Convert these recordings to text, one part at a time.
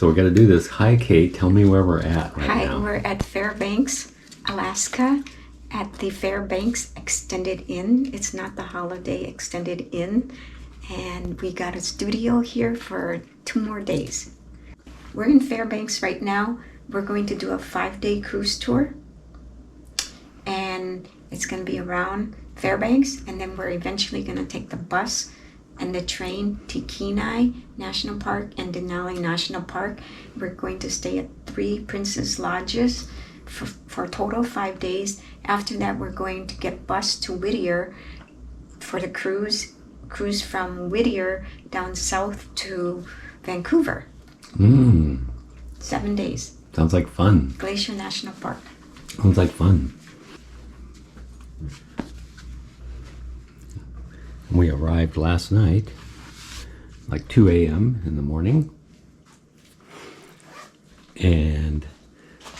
So we got to do this. Hi, Kate. Tell me where we're at right now. Hi, we're at Fairbanks, Alaska, at the Fairbanks Extended Inn. It's not the Holiday Extended Inn. And we got a studio here for 2 more days. We're in Fairbanks right now. We're going to do a 5-day cruise tour. And it's going to be around Fairbanks. And then we're eventually going to take the bus and the train to Kenai National Park and Denali National Park. We're going to stay at 3 Princess Lodges for a total of 5 days. After that, we're going to get bused to Whittier for the cruise from Whittier down south to Vancouver. 7 days. Sounds like fun. Glacier National Park. Sounds like fun. We arrived last night, like 2 a.m. in the morning. And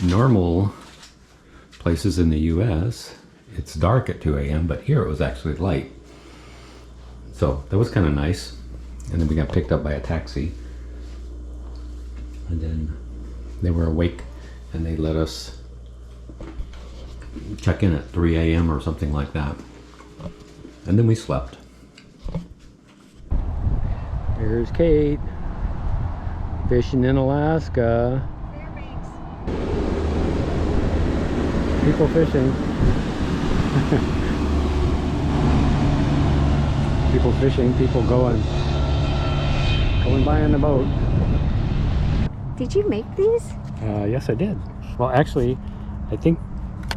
normal places in the U.S., it's dark at 2 a.m., but here it was actually light. So that was kind of nice. And then we got picked up by a taxi. And then they were awake and they let us check in at 3 a.m. or something like that. And then we slept. Here's Kate, fishing in Alaska. Fairbanks. People fishing. People fishing, people going by on the boat. Did you make these? Yes, I did. Well, actually, I think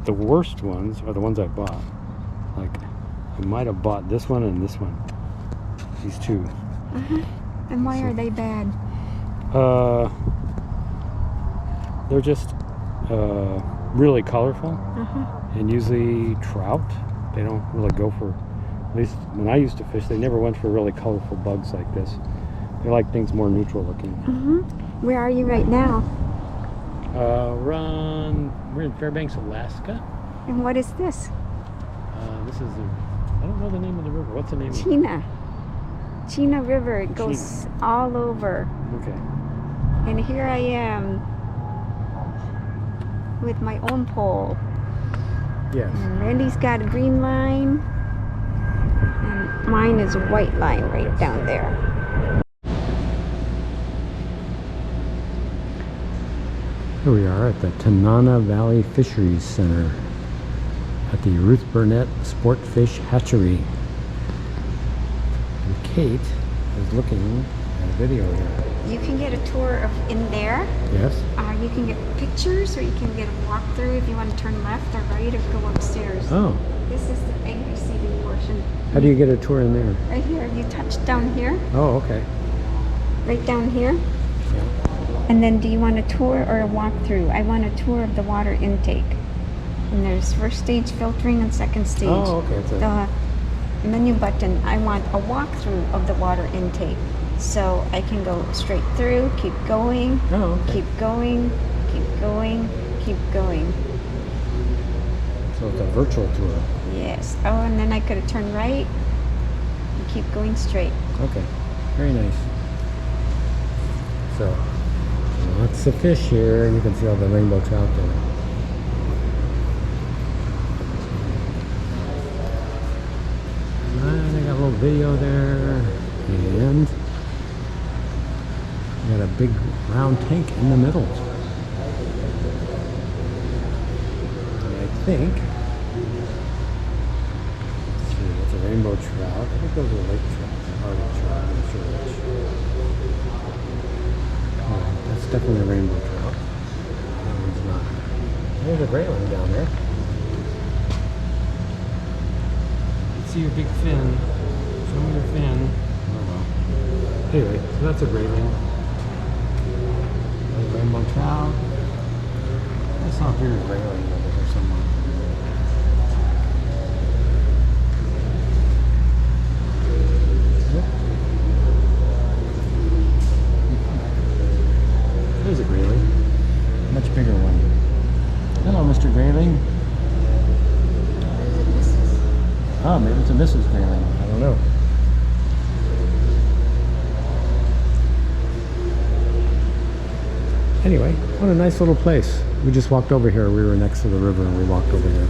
the worst ones are the ones I bought. Like, I might have bought this one and this one. These two. And why are they bad? They're just really colorful, and usually trout. They don't really go for, at least when I used to fish, they never went for really colorful bugs like this. They like things more neutral looking. Where are you right now? We're in Fairbanks, Alaska. And what is this? This is I don't know the name of the river. What's the name of it? Chena River. It goes all over. Okay. And here I am with my own pole. Yes. And Randy's got a green line. And mine is a white line right down there. Here we are at the Tanana Valley Fisheries Center at the Ruth Burnett Sport Fish Hatchery. And Kate is looking at a video here. You can get a tour of in there. Yes. You can get pictures, or you can get a walkthrough if you want to turn left or right or go upstairs. Oh. This is the egg receiving portion. How do you get a tour in there? Right here. You touch down here. Oh, okay. Right down here. Yeah. And then do you want a tour or a walkthrough? I want a tour of the water intake. And there's first stage filtering and second stage. Oh, okay. The menu button, I want a walkthrough of the water intake. So I can go straight through, keep going, keep going, keep going, keep going. So it's a virtual tour. Yes. Oh, and then I could have turned right and keep going straight. Okay. Very nice. So, lots of fish here. You can see all the rainbow trout there. And I got a little video there. And we got a big round tank in the middle. And I think, let's see, that's a rainbow trout. I think those are lake trout. Hardy trout, I'm sure which. Oh, that's definitely a rainbow trout. That one's not. There's a gray one down there. See your big fin. Show me your fin. Oh well. Anyway, so that's a grayling. There's a rainbow trout. I saw a bigger grayling over here somewhere. Yep. There's a grayling. Much bigger one. Hello, Mr. Grayling. Oh, maybe it's a Mrs. Grayling. I don't know. Anyway, what a nice little place. We just walked over here. We were next to the river and we walked over here.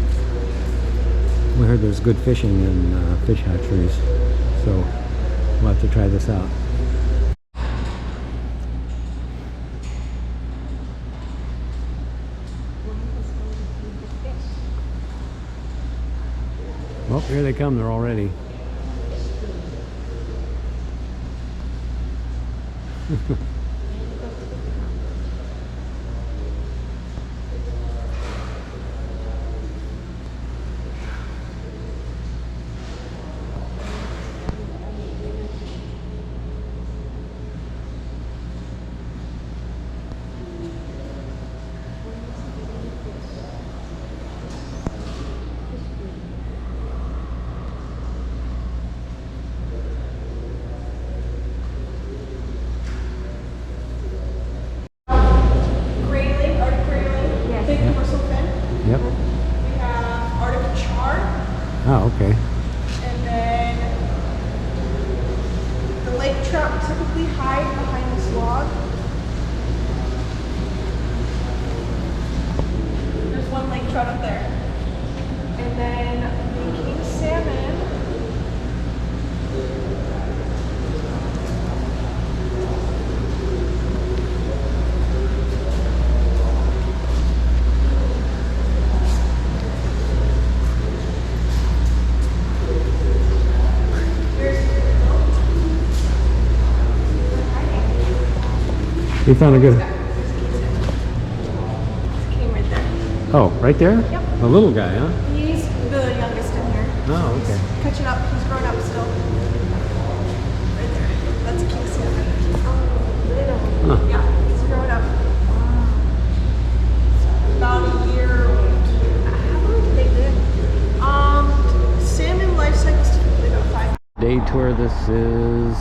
We heard there's good fishing in fish hatcheries, so we'll have to try this out. Well, here they come. They're all ready. Yep. We have Arctic char. Oh, okay. And then the lake trout typically hide behind this log. There's one lake trout up there. And then the king salmon. You found a good... King right there. Oh, right there? Yep. The little guy, huh? He's the youngest in here. Oh, okay. He's catching up. He's grown up still. Right there. That's a king salmon. Oh, Huh. yeah, he's growing up. About a year old. How long do they live? Salmon life cycles typically about 5. Day tour. This is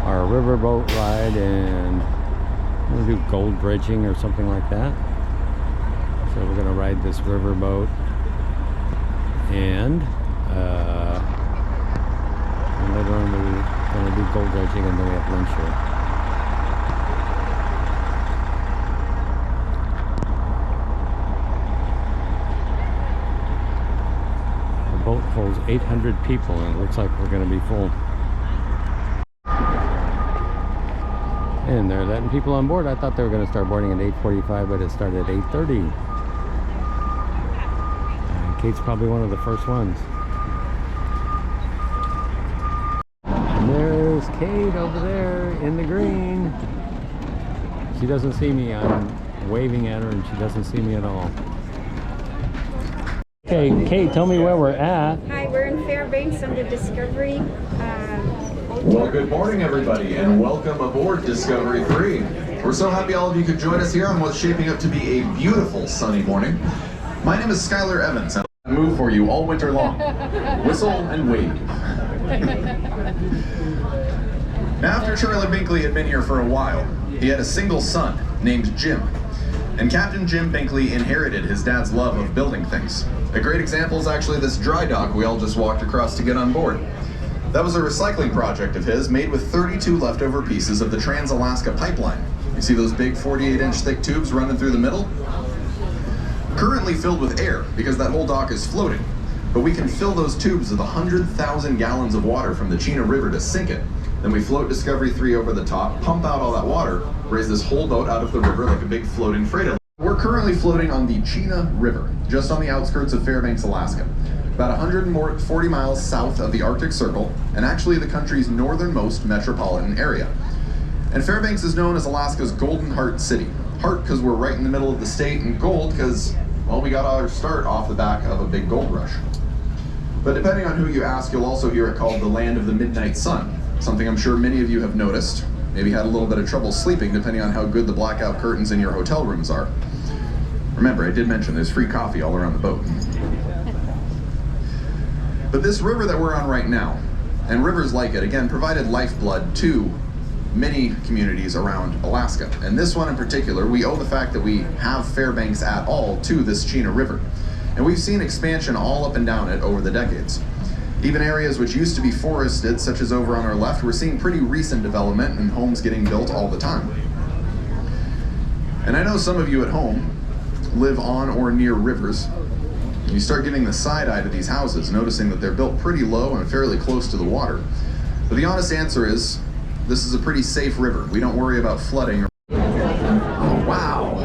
our riverboat ride, and we're gonna do gold dredging or something like that. So we're gonna ride this riverboat, and later on we're gonna do gold dredging, and then we have lunch here. The boat holds 800 people, and it looks like we're gonna be full. And they're letting people on board. I thought they were going to start boarding at 8:45, but it started at 8:30. And Kate's probably one of the first ones. And there's Kate over there in the green. She doesn't see me. I'm waving at her and she doesn't see me at all. Okay, Kate, tell me where we're at. Hi, we're in Fairbanks on the Discovery. Well, good morning, everybody, and welcome aboard Discovery 3. We're so happy all of you could join us here on what's shaping up to be a beautiful sunny morning. My name is Skylar Evans, and I'll move for you all winter long. Whistle and wave. Now, after Charlie Binkley had been here for a while, he had a single son named Jim. And Captain Jim Binkley inherited his dad's love of building things. A great example is actually this dry dock we all just walked across to get on board. That was a recycling project of his made with 32 leftover pieces of the Trans-Alaska pipeline. You see those big 48-inch thick tubes running through the middle? Currently filled with air because that whole dock is floating. But we can fill those tubes with 100,000 gallons of water from the Juneau River to sink it. Then we float Discovery 3 over the top, pump out all that water, raise this whole boat out of the river like a big floating freighter. We're currently floating on the Juneau River, just on the outskirts of Fairbanks, Alaska. About 140 miles south of the Arctic Circle, and actually the country's northernmost metropolitan area. And Fairbanks is known as Alaska's Golden Heart City. Heart because we're right in the middle of the state, and gold because, well, we got our start off the back of a big gold rush. But depending on who you ask, you'll also hear it called the land of the midnight sun, something I'm sure many of you have noticed, maybe had a little bit of trouble sleeping depending on how good the blackout curtains in your hotel rooms are. Remember, I did mention there's free coffee all around the boat. But this river that we're on right now, and rivers like it, again, provided lifeblood to many communities around Alaska. And this one in particular, we owe the fact that we have Fairbanks at all to this Juneau River. And we've seen expansion all up and down it over the decades. Even areas which used to be forested, such as over on our left, we're seeing pretty recent development and homes getting built all the time. And I know some of you at home live on or near rivers. You start getting the side eye to these houses, noticing that they're built pretty low and fairly close to the water. But the honest answer is, this is a pretty safe river. We don't worry about flooding. Oh, wow.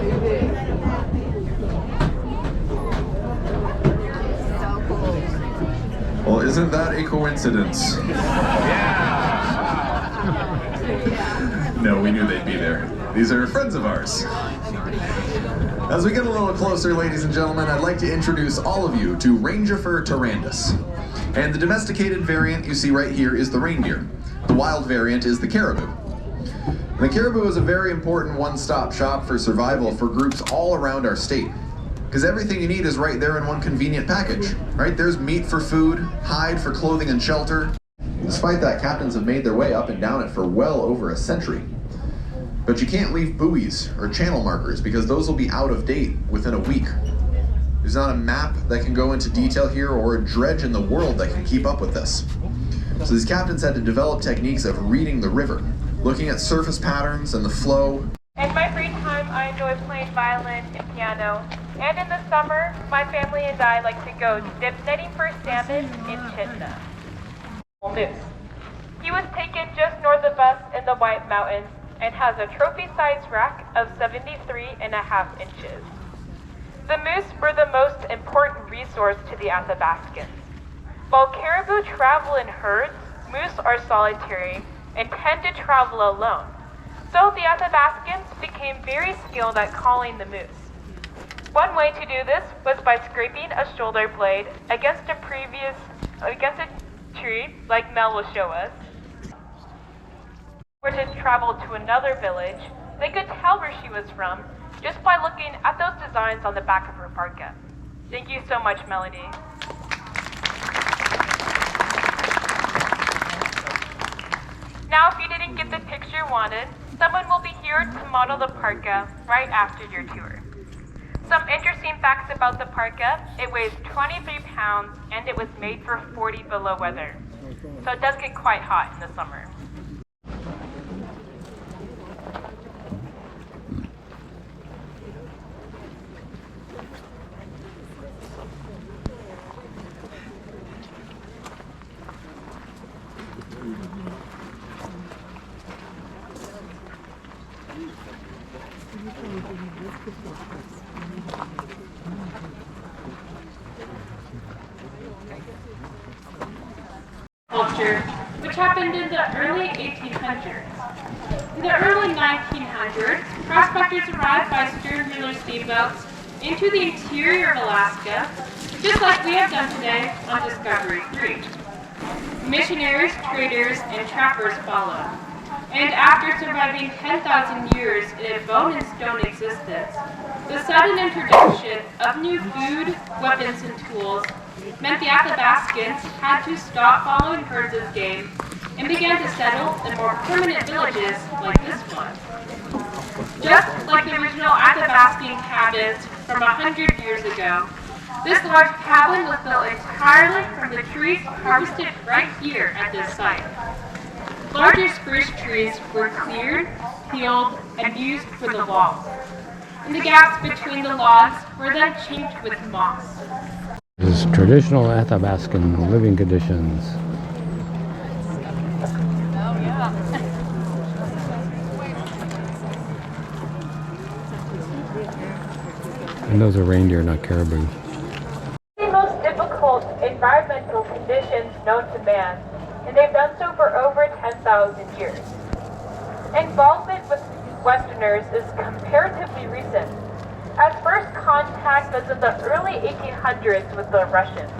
Well, isn't that a coincidence? No, we knew they'd be there. These are friends of ours. As we get a little closer, ladies and gentlemen, I'd like to introduce all of you to Rangifer tarandus. And the domesticated variant you see right here is the reindeer. The wild variant is the caribou. The caribou is a very important one-stop shop for survival for groups all around our state. Because everything you need is right there in one convenient package, right? There's meat for food, hide for clothing and shelter. Despite that, captains have made their way up and down it for well over a century. But you can't leave buoys or channel markers because those will be out of date within a week. There's not a map that can go into detail here or a dredge in the world that can keep up with this. So these captains had to develop techniques of reading the river, looking at surface patterns and the flow. In my free time, I enjoy playing violin and piano. And in the summer, my family and I like to go dip netting for salmon in Talkeetna. Moose. He was taken just north of us in the White Mountains and has a trophy-sized rack of 73.5 inches. The moose were the most important resource to the Athabascans. While caribou travel in herds, moose are solitary and tend to travel alone. So the Athabascans became very skilled at calling the moose. One way to do this was by scraping a shoulder blade against a tree, like Mel will show us. Or to travel to another village, they could tell where she was from just by looking at those designs on the back of her parka. Thank you so much, Melody. Now, if you didn't get the picture you wanted, someone will be here to model the parka right after your tour. Some interesting facts about the parka: it weighs 23 pounds and it was made for 40 below weather. So it does get quite hot in the summer. Culture, which happened in the early 1800s. In the early 1900s, prospectors arrived by stern-wheeler steamboats into the interior of Alaska, just like we have done today on Discovery 3. Missionaries, traders, and trappers followed. And after surviving 10,000 years in a bone and stone existence, the sudden introduction of new food, weapons, and tools meant the Athabascans had to stop following herds of game and began to settle in more permanent villages like this one. Just like the original Athabascan cabins from 100 years ago, this large cabin was built entirely from the trees harvested right here at this site. Larger spruce trees were cleared, peeled, and used for the walls. And the gaps between the logs were then chinked with moss. This is traditional Athabascan living conditions. And those are reindeer, not caribou. The most difficult environmental conditions known to man, and they've done so for over 10,000 years. Involvement with Westerners is comparatively recent, as first contact was in the early 1800s with the Russians.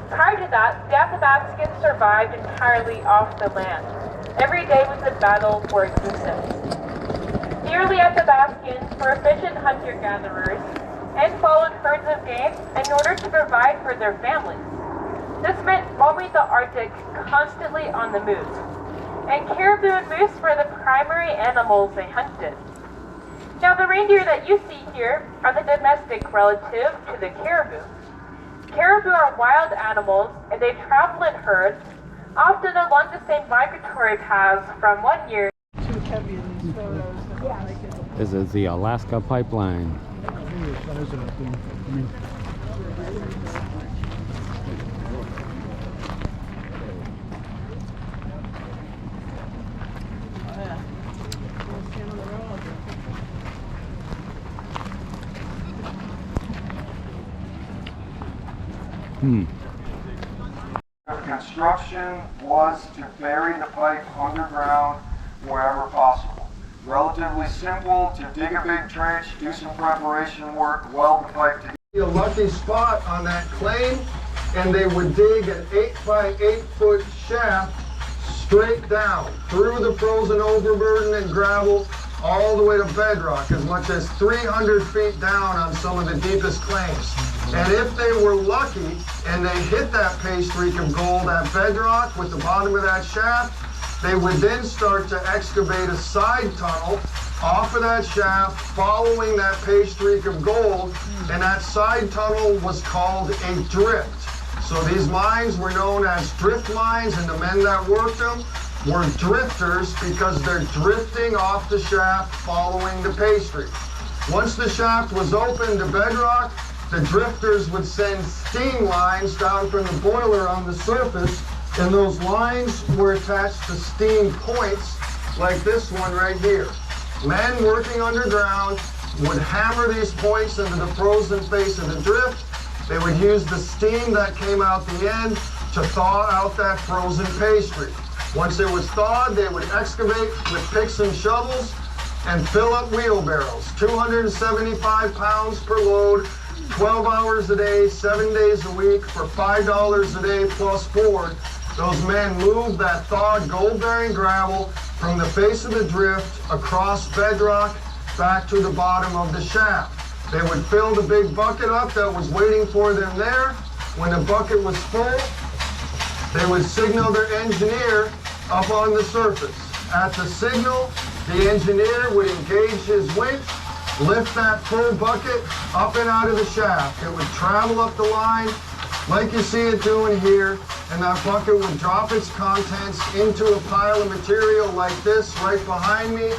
Prior to that, the Athabascans survived entirely off the land. Every day was a battle for existence. The early Athabascans were efficient hunter-gatherers and followed herds of game in order to provide for their families. This meant roaming the Arctic constantly on the move. And caribou and moose were the primary animals they hunted. Now, the reindeer that you see here are the domestic relative to the caribou. Caribou are wild animals, and they travel in herds, often along the same migratory paths from one year. Too heavy in these photos. This is the Alaska pipeline. The construction was to bury the pipe underground wherever possible. Relatively simple to dig a big trench, do some preparation work, weld the pipe together. A lucky spot on that claim, and they would dig an 8 by 8 foot shaft straight down through the frozen overburden and gravel all the way to bedrock, as much as 300 feet down on some of the deepest claims. And if they were lucky and they hit that paste streak of gold at bedrock with the bottom of that shaft, they would then start to excavate a side tunnel off of that shaft following that paste streak of gold, and that side tunnel was called a drift. So these mines were known as drift mines, and the men that worked them were drifters because they're drifting off the shaft following the paste streak. Once the shaft was open to bedrock, the drifters would send steam lines down from the boiler on the surface, and those lines were attached to steam points like this one right here. Men working underground would hammer these points into the frozen face of the drift. They would use the steam that came out the end to thaw out that frozen pastry. Once it was thawed, they would excavate with picks and shovels and fill up wheelbarrows, 275 pounds per load, 12 hours a day, 7 days a week for $5 a day plus board. Those men moved that thawed gold-bearing gravel from the face of the drift across bedrock back to the bottom of the shaft. They would fill the big bucket up that was waiting for them there. When the bucket was full, they would signal their engineer up on the surface. At the signal, the engineer would engage his winch, lift that full bucket up and out of the shaft. It would travel up the line like you see it doing here, and that bucket would drop its contents into a pile of material like this right behind me.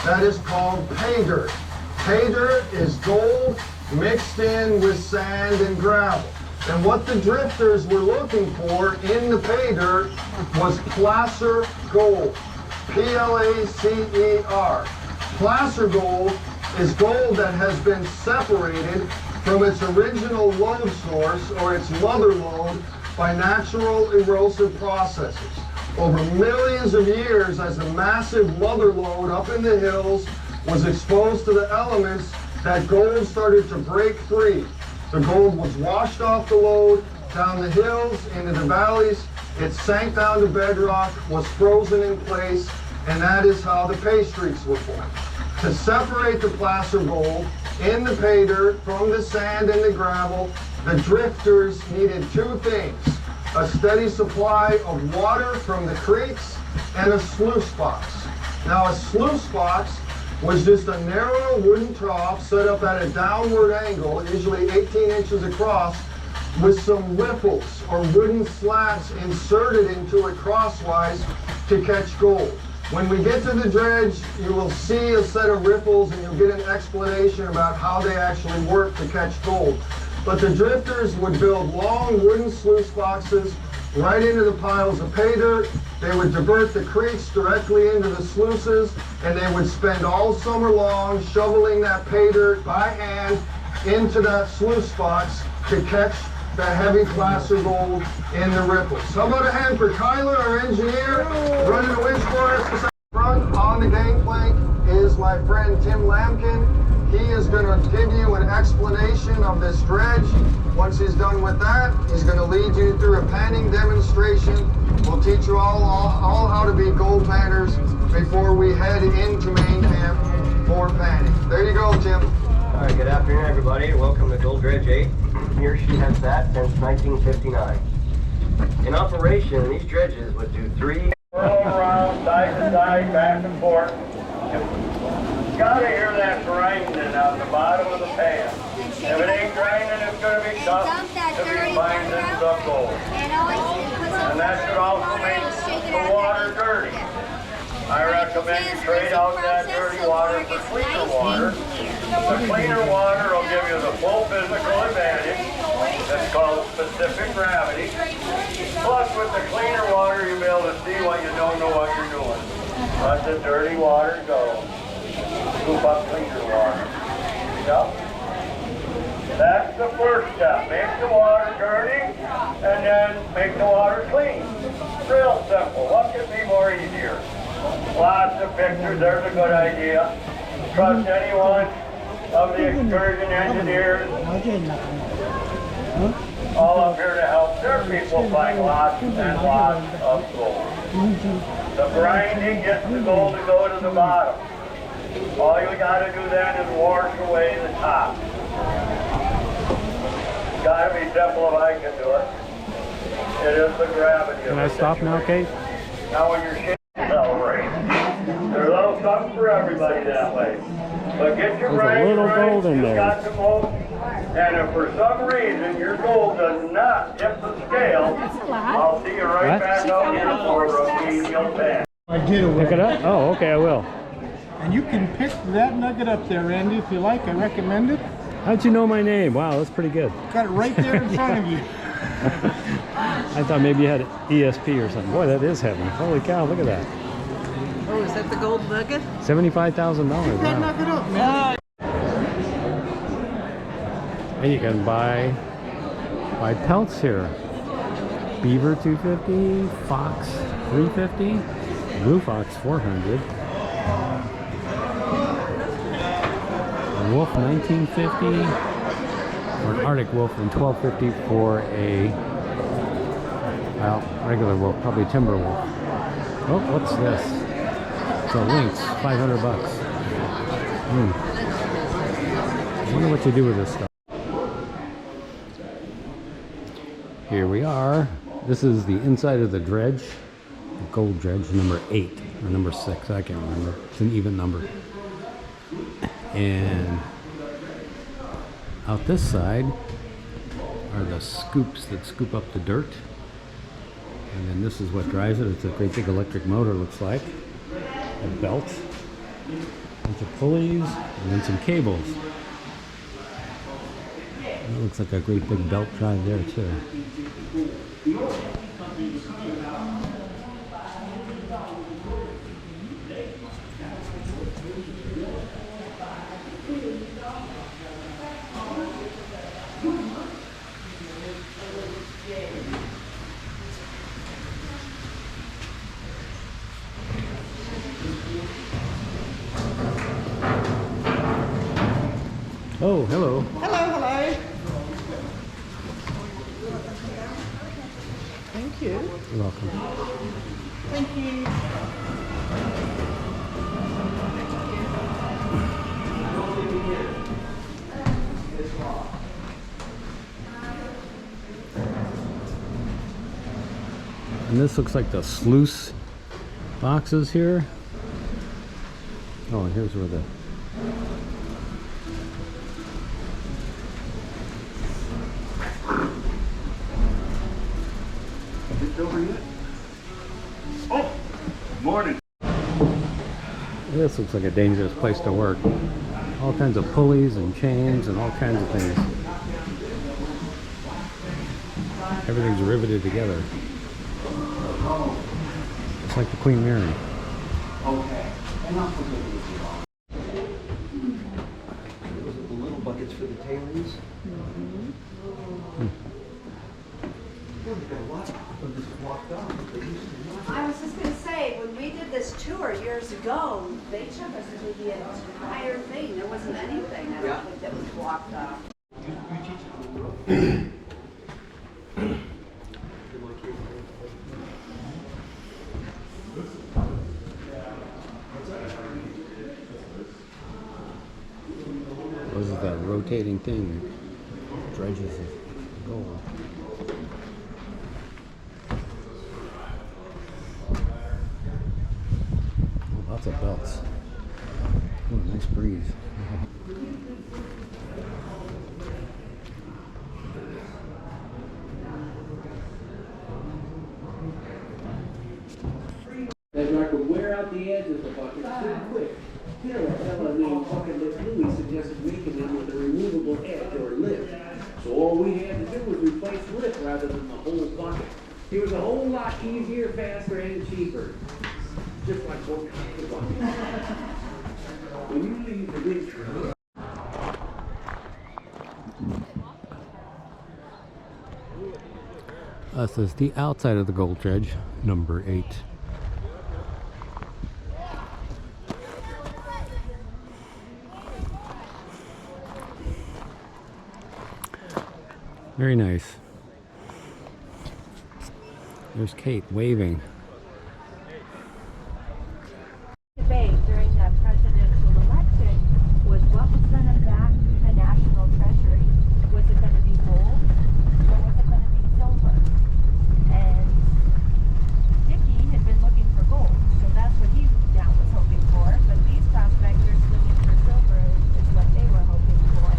That is called pay dirt. Pay dirt is gold mixed in with sand and gravel. And what the drifters were looking for in the pay dirt was placer gold. P-L-A-C-E-R. Placer gold is gold that has been separated from its original lode source or its mother lode by natural erosive processes. Over millions of years, as the massive mother lode up in the hills was exposed to the elements, that gold started to break free. The gold was washed off the lode, down the hills, into the valleys. It sank down to bedrock, was frozen in place, and that is how the pay streaks were formed. To separate the placer gold in the pay dirt from the sand and the gravel, the drifters needed two things: a steady supply of water from the creeks and a sluice box. Now, a sluice box was just a narrow wooden trough set up at a downward angle, usually 18 inches across, with some riffles or wooden slats inserted into it crosswise to catch gold. When we get to the dredge, you will see a set of riffles and you'll get an explanation about how they actually work to catch gold. But the drifters would build long wooden sluice boxes right into the piles of pay dirt. They would divert the creeks directly into the sluices, and they would spend all summer long shoveling that pay dirt by hand into that sluice box to catch the heavy placer gold in the ripples. How about a hand for Kyler, our engineer, running the winch for us? Front on the gangplank is my friend Tim Lampkin. He is going to give you an explanation of this dredge. Once he's done with that, he's going to lead you through a panning demonstration. We'll teach you all how to be gold panners before we head into main camp for panning. There you go, Tim. All right, good afternoon, everybody. Welcome to Gold Dredge 8. Here she has sat since 1959. In operation, these dredges would do 3 Roll around, side to side, back and forth. You gotta hear that grinding on the bottom of the pan. If it ain't grinding, it's gonna be tough to be finding the gold. And that should also make the water dirty. I recommend you trade out that dirty water for cleaner water. The cleaner water will give you the full physical advantage. That's called specific gravity. Plus, with the cleaner water, you'll be able to see what you don't know what you're doing. Let the dirty water go. Scoop up cleaner water. Yep. That's the first step. Make the water dirty, and then make the water clean. Real simple. What could be more easier? Lots of pictures. There's a good idea. Trust any one of the excursion engineers. All up here to help their people find lots and lots of gold. The grinding gets the gold to go to the bottom. All you got to do then is wash away the top. Got to be simple if I can do it. It is the gravity. Can I stop now, Kate? Now when you're shit, celebrate. There's a little something for everybody that way. But get your There's a little gold in there. Got the most, and if for some reason your gold does not tip the scale, I'll see you right back out here for a medial pan. I did it. Pick it up? Oh, okay, I will. And you can pick that nugget up there, Randy, if you like. I recommend it. How'd you know my name? Wow, that's pretty good. Got it right there in front of you. I thought maybe you had ESP or something. Boy, that is heavy. Holy cow, look at that. Oh, is that the gold nugget? $75,000. That Wow. nugget up, man. And you can buy pelts here. Beaver 250, fox 350, blue fox 400, wolf 1950, or an Arctic wolf in 1250 for a regular wolf, probably timber wolf. Oh, what's this? It's a lynx, $500. I wonder what you do with this stuff. Here we are. This is the inside of the dredge, the gold dredge, number 8 or number 6. I can't remember. It's an even number. And out this side are the scoops that scoop up the dirt. And then this is what drives it. It's a great big electric motor, looks like. A belt, a bunch of pulleys, and then some cables. It looks like a great big belt drive there too. Oh, hello. Hello, hello. Thank you. You're welcome. Thank you. And this looks like the sluice boxes here. Oh, and here's where the Morning. This looks like a dangerous place to work. All kinds of pulleys and chains and all kinds of things. Everything's riveted together. It's like the Queen Mary. Okay. And I'll forget those are the little buckets for the tailings. We've got a lot of this blocked off. They used to I was just going to say, when we did this tour years ago, they took us to the entire thing. There wasn't anything, I don't think, that was blocked off. What is that rotating thing that dredges the gold? Oh, lots of belts. Oh, nice breeze. That I could wear out out the edge of the bucket too quick. You know, a fellow named Bucket Lip Louie suggested making them with a removable edge or lip. So all we had to do was replace the lip rather than the whole bucket. It was a whole lot easier, faster, and cheaper. Just like what the bucket. When you leave the big truck. This is the outside of the gold dredge, number 8. Very nice. There's Kate waving. Debate during the presidential election was what was going to back the national treasury. Was it going to be gold or was it going to be silver? And Dickie had been looking for gold, so that's what he now was hoping for. But these prospectors looking for silver is what they were hoping for.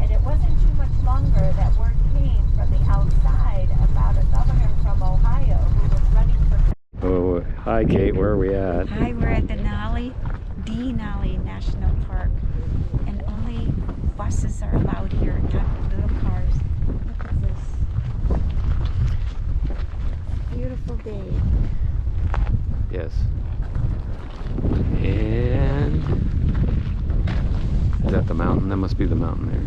And it wasn't too much longer that word came from the outside about a governor from Ohio who was running for. Oh, hi Kate, where are we at? Hi, we're at Denali National Park, and only buses are allowed here, not little cars. Look at this. Beautiful day. Yes. And is that the mountain? That must be the mountain there.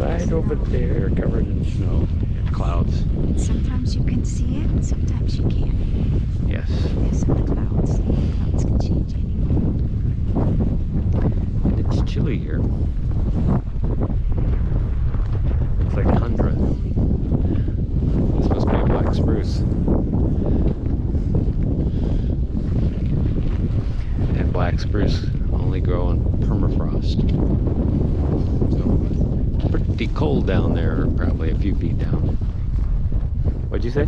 Right over there, covered in snow and clouds. Sometimes you can see it, sometimes you can't. Yes. Yes, in the clouds. The clouds can change anyway. And it's chilly here. It's like 100. This must be a black spruce. And black spruce only grow on permafrost. So pretty cold down there, probably a few feet down. What'd you say?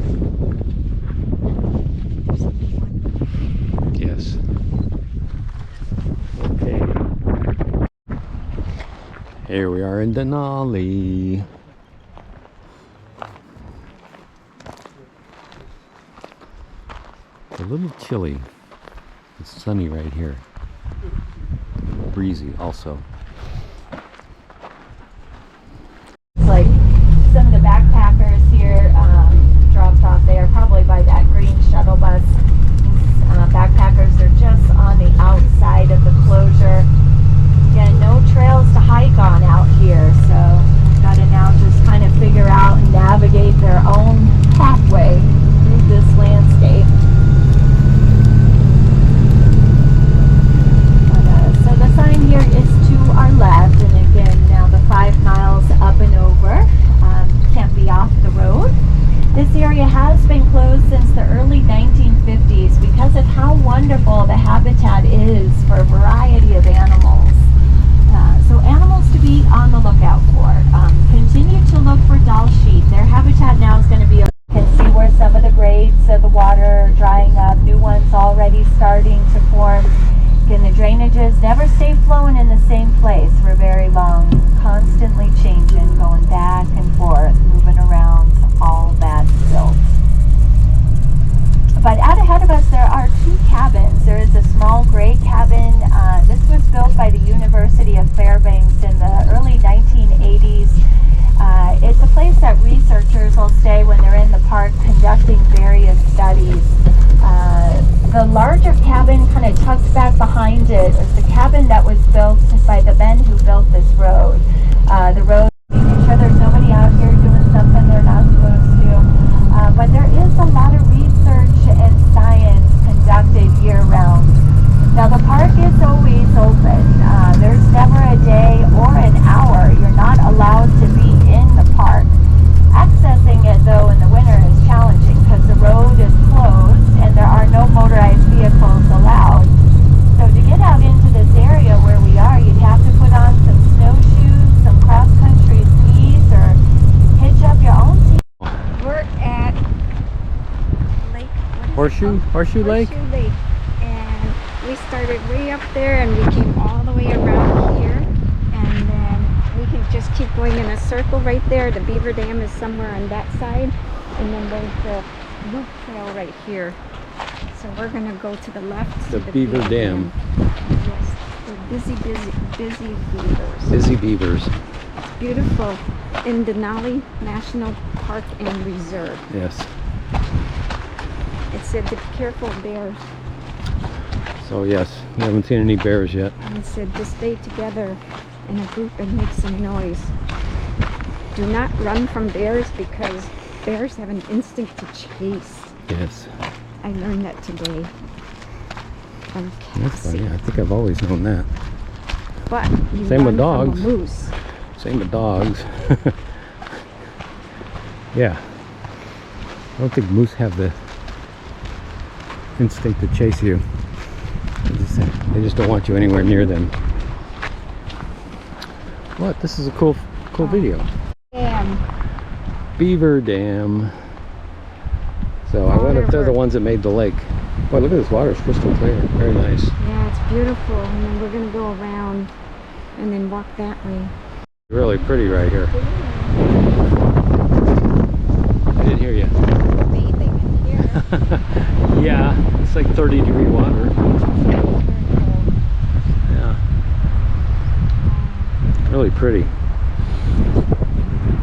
Yes. Okay. Here we are in Denali. It's a little chilly. It's sunny right here. Breezy also. Like some of the backpackers here dropped off there, probably by that green shuttle bus. Backpackers are just on the outside of the closure. Again, no trails to hike on out here, so got to now just kind of figure out and navigate their own pathway through this landscape. So the sign here is to our left, and again, now the 5 miles up and over. Can't be off the road. This area has been closed since the early 1950s because of how wonderful the habitat is for a variety of animals. So animals to be on the lookout for. Continue to look for Dall sheep. Their habitat now is going to be, you can see where some of the grades of the water are drying up, new ones already starting to form. Again, the drainages never stay flowing in the same place for very long, constantly changing, going back and forth, moving around, all that silt. But out ahead of us there are 2 cabins. There is a small gray cabin. This was built by the University of Fairbanks in the early 1980s. It's a place that researchers will stay when they're in the park conducting various studies. The larger cabin kind of tucks back behind it is the cabin that was built by the men who built this road. The road, making sure there's nobody out here doing something they're not supposed to. But there is a lot of research and science conducted year-round. Now the park is always open. There's never a day or an hour you're not allowed to be in the park. Accessing it though in the winter is challenging because the road is closed and there are no motorized vehicles allowed. So to get out into this area where we are, you'd have to put on some snowshoes, some cross-country skis, or hitch up your own team. We're at Lake Horseshoe Lake? Horseshoe Lake. And we started way up there and we came all the way around here. And then we can just keep going in a circle right there. The beaver dam is somewhere on that side. And then there's the loop trail right here. So we're gonna go to the left. The to Beaver Dam. Yes, they're busy beavers. Busy beavers. It's beautiful in Denali National Park and Reserve. Yes. It said to be careful of bears. So yes, we haven't seen any bears yet. And it said to stay together in a group and make some noise. Do not run from bears because bears have an instinct to chase. Yes. I learned that today from That's Cassie. funny. I think I've always known that. But you Same with run from dogs. a moose. Same with dogs. Yeah. I don't think moose have the instinct to chase you. They just don't want you anywhere near them. What? This is a cool video. Dam. Beaver Dam. So I wonder if they're the ones that made the lake. Boy, look at this water. It's crystal clear. Very nice. Yeah, it's beautiful. And then we're gonna go around and then walk that way. Really pretty right here. I didn't hear you. Bathing in here. Yeah, it's like 30-degree water. Yeah. Really pretty.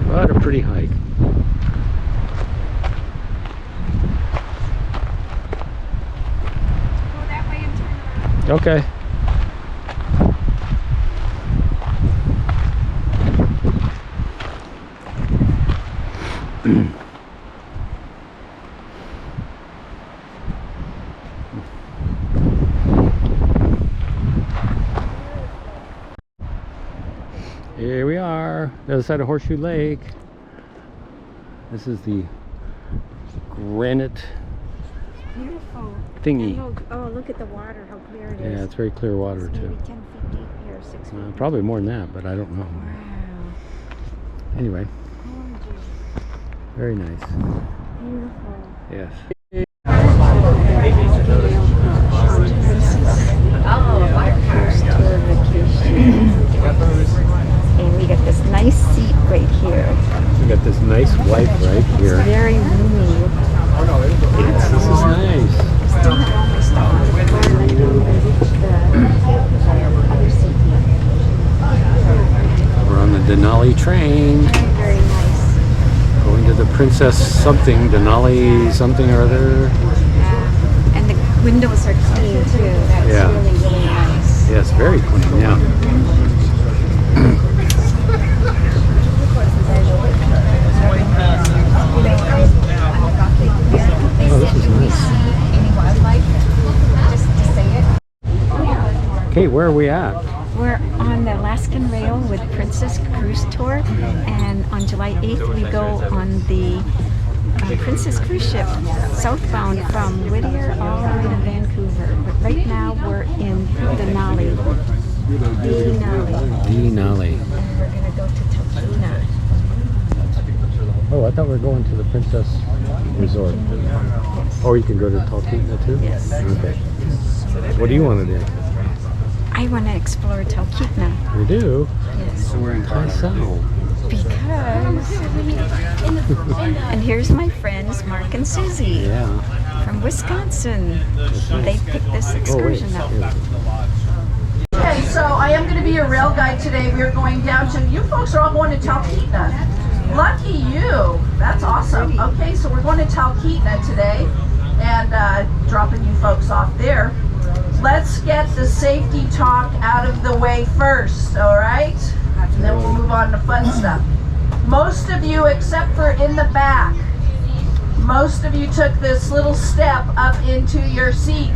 What a pretty hike. Go that way and turn around. Okay. Here we are, the other side of Horseshoe Lake. This is the granite Beautiful. thingy. And oh, look at the water, how clear it is. Yeah, it's very clear water It's too. maybe 10 feet deep here, 6 feet. Probably more than that, but I don't know. Wow. Anyway, Gorgeous. very nice. Beautiful. Yes. Tour vacation. And we got this nice seat right here. We got this nice wife right here. It's very roomy. Yes, this is nice. Still have all my stuff on the car and I don't want to reach the other seat yet. We're on the Denali train. Very nice. Going to the Princess something, Denali something or other. And the windows are clean too. That's Yeah. really, really nice. Yes, very clean, yeah. Oh, this is nice. Any wildlife? Just to say it. Okay, where are we at? We're on the Alaskan Rail with Princess Cruise Tour, and on July 8th we go on the Princess Cruise Ship southbound from Whittier all the way to Vancouver. But right now we're in Denali. Denali. And we're going to go to Talkeetna. Oh, I thought we were going to the Princess Resort. Or you can go to Talkeetna too? Yes. Okay. What do you want to do? I want to explore Talkeetna. You do? Yes. So we're in Taisao. Because, and here's my friends Mark and Susie from Wisconsin. They picked this excursion up. Okay, so I am going to be your rail guide today. We're going down to, you folks are all going to Talkeetna. Lucky you. That's awesome. Okay, so we're going to Talkeetna today and dropping you folks off there. Let's get the safety talk out of the way first, all right? And then we'll move on to fun stuff. Most of you, except for in the back, most of you took this little step up into your seat.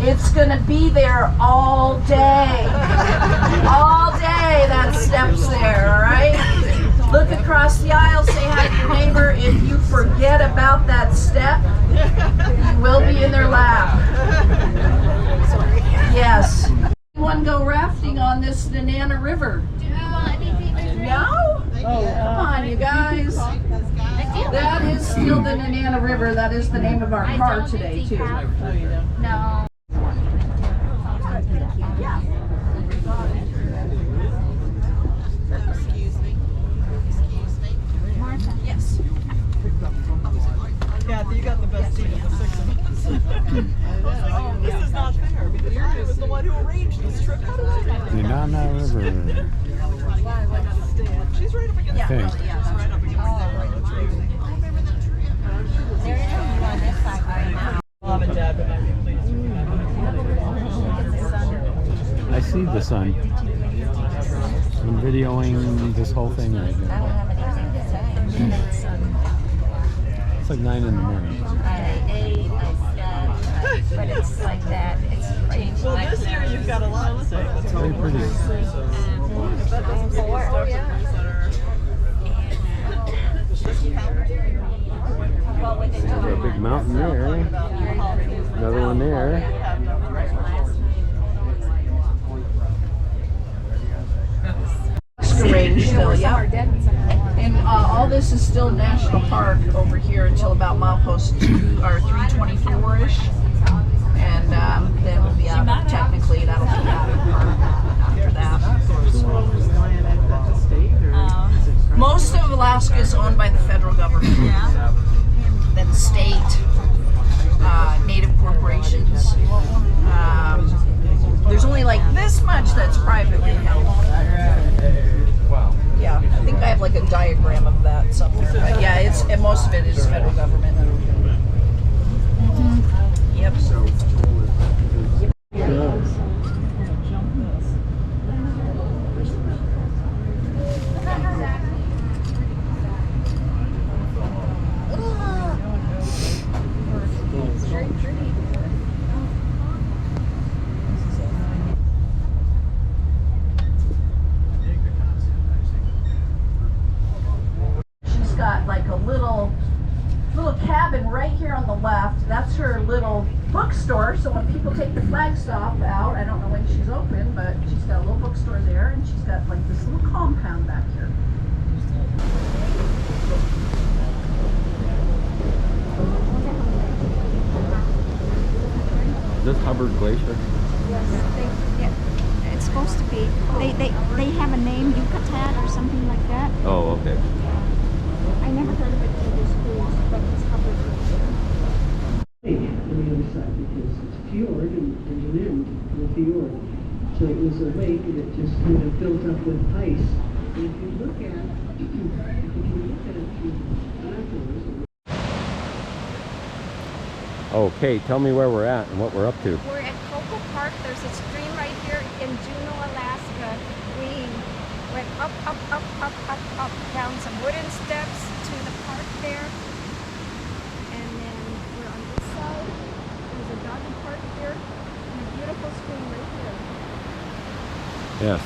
It's gonna be there all day. All day that step's there, all right? Look across the aisle, say hi to your neighbor. If you forget about that step, you will be in their lap. Yes. Anyone go rafting on this Tanana River? No? Oh, come on, you guys. That is still the Tanana River. That is the name of our car today, too. No. Kathy, you got the best seat of the 6 of us. sun. I'm videoing this whole thing right here. It's like 9 in the morning. But it's like that. It's crazy. Well, this year you've got a lot to say. It's very pretty. Oh, yeah. There's a big mountain there. Another one there. Range still, yeah. And all this is still national park over here until about milepost 324-ish, and then we'll be out. Technically, that'll be out of the park after that. Most of Alaska is owned by the federal government. Yeah. Then state, native corporations. There's only like this much that's privately held. Yeah, I think I have like a diagram of that somewhere. But yeah, most of it is federal government. Yep. Got like a little cabin right here on the left. That's her little bookstore. So when people take the flagstaff out, I don't know when she's open, but she's got a little bookstore there, and she's got like this little compound back here. Is this Hubbard Glacier? Yes, it's supposed to be. They have a name, Yucatan or something like that. Oh, okay. I never heard of it till this cruise, but it's Hubbard Glacier. On the other side, because it's a fjord and Juneau the fjord. So it was a lake and it just filled up with ice. And if you look at the Okay, tell me where we're at and what we're up to. We're at Coco Park. There's a stream right here in Juneau, Alaska. We went up, down some wooden steps to the park there. And then we're on this side. There's a doggy park here. And a beautiful stream right here. Yes.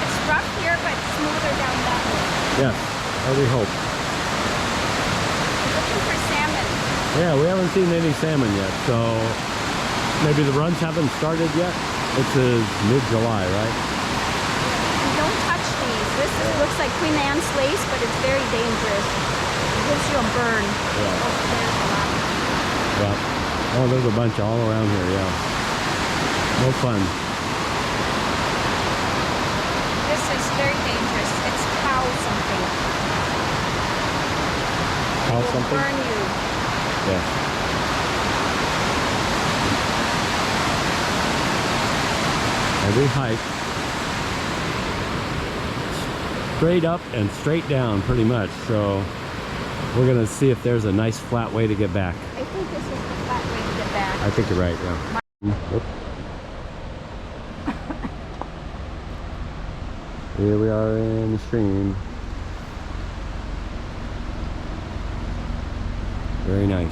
It's rough here, but smoother down that way. Yes, we hope. Looking for salmon. Yeah, we haven't seen any salmon yet, so maybe the runs haven't started yet. It's mid-July, right? And don't touch these. This looks like Queen Anne's lace, but it's very dangerous. It gives you a burn. Yeah. Oh, there's a lot. Yeah. Oh, there's a bunch all around here, yeah. No fun. This is very dangerous. It's cow something. Cow It will something? burn you. Yeah. Every hike, straight up and straight down pretty much, so we're gonna see if there's a nice flat way to get back. I think this is the flat way to get back. I think you're right, yeah. Whoop. Here we are in the stream. Very nice.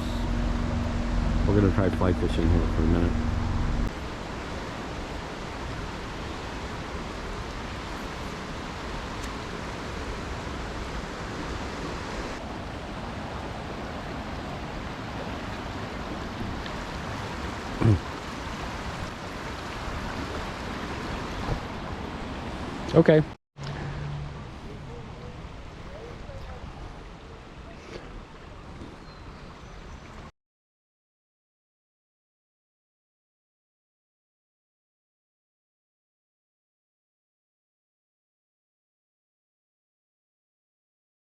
We're gonna try fly fishing here for a minute. Okay.